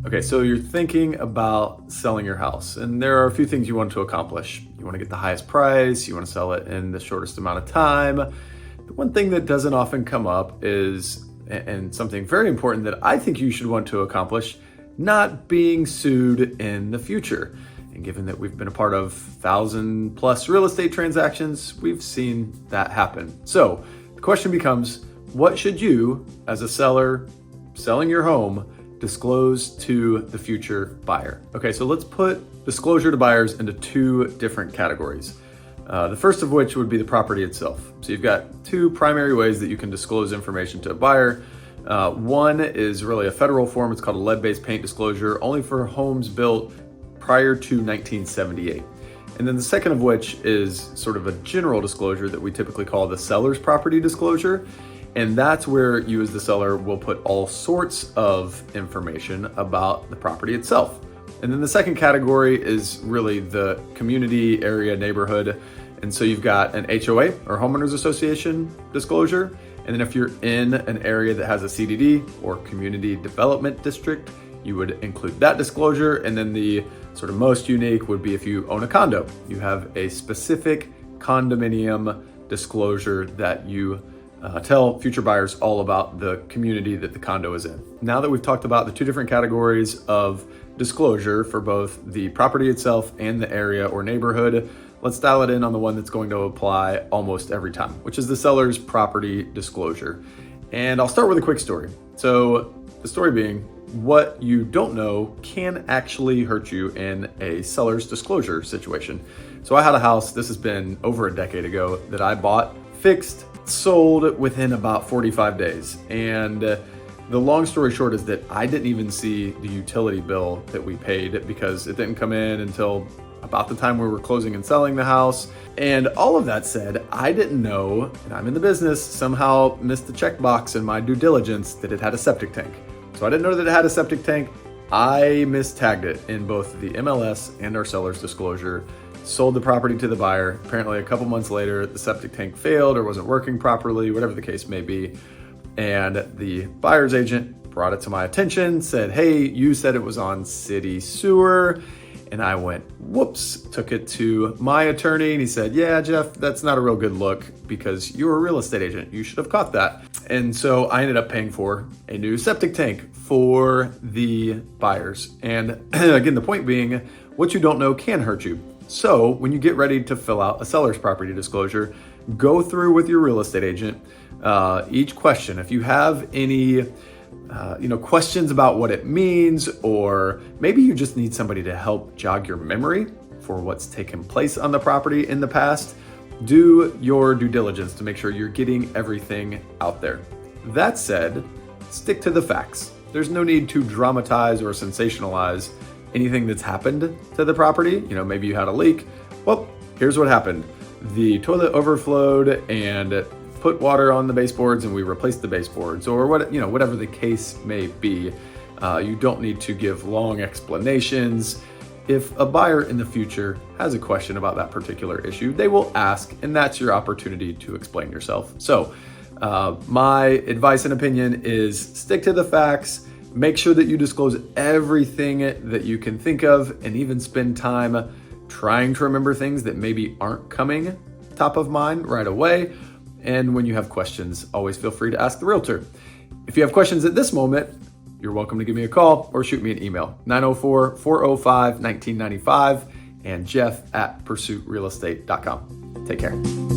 Okay, so you're thinking about selling your house, and there are a few things you want to accomplish. You want to get the highest price, you want to sell it in the shortest amount of time. The one thing that doesn't often come up is, and something very important that I think you should want to accomplish, not being sued in the future. And given that we've been a part of 1,000+ real estate transactions, we've seen that happen. So the question becomes, what should you, as a seller selling your home, disclose to the future buyer? Okay, so let's put disclosure to buyers into two different categories. The first of which would be the property itself. So you've got two primary ways that you can disclose information to a buyer. One is really a federal form. It's called a lead-based paint disclosure, only for homes built prior to 1978. And then the second of which is sort of a general disclosure that we typically call the seller's property disclosure. And that's where you as the seller will put all sorts of information about the property itself. And then the second category is really the community, area, neighborhood. And so you've got an HOA or homeowners association disclosure. And then if you're in an area that has a CDD or community development district, you would include that disclosure. And then the sort of most unique would be if you own a condo. You have a specific condominium disclosure that you tell future buyers all about the community that the condo is in. Now that we've talked about the two different categories of disclosure for both the property itself and the area or neighborhood, let's dial it in on the one that's going to apply almost every time, which is the seller's property disclosure. And I'll start with a quick story. So the story being, what you don't know can actually hurt you in a seller's disclosure situation. So I had a house, this has been over a decade ago, that I bought, fixed, sold within about 45 days. And the long story short is that I didn't even see the utility bill that we paid because it didn't come in until about the time we were closing and selling the house. And all of that said, I didn't know, and I'm in the business, somehow missed the checkbox in my due diligence that it had a septic tank. So I didn't know that it had a septic tank. I mistagged it in both the MLS and our seller's disclosure, sold the property to the buyer. Apparently a couple months later, the septic tank failed or wasn't working properly, whatever the case may be. And the buyer's agent brought it to my attention, said, hey, you said it was on city sewer. And I went, whoops, took it to my attorney. And he said, yeah, Jeff, that's not a real good look because you're a real estate agent. You should have caught that. And so I ended up paying for a new septic tank for the buyers. And again, the point being, what you don't know can hurt you. So when you get ready to fill out a seller's property disclosure, go through with your real estate agent each question. If you have any questions about what it means, or maybe you just need somebody to help jog your memory for what's taken place on the property in the past, do your due diligence to make sure you're getting everything out there. That said, stick to the facts. There's no need to dramatize or sensationalize anything that's happened to the property. Maybe you had a leak. Well, here's what happened. The toilet overflowed and put water on the baseboards and we replaced the baseboards, or whatever the case may be. You don't need to give long explanations. If a buyer in the future has a question about that particular issue, they will ask, and that's your opportunity to explain yourself. So my advice and opinion is stick to the facts. Make sure that you disclose everything that you can think of, and even spend time trying to remember things that maybe aren't coming top of mind right away. And when you have questions, always feel free to ask the realtor. If you have questions at this moment, you're welcome to give me a call or shoot me an email, 904-405-1995 and jeff@pursuitrealestate.com. Take care.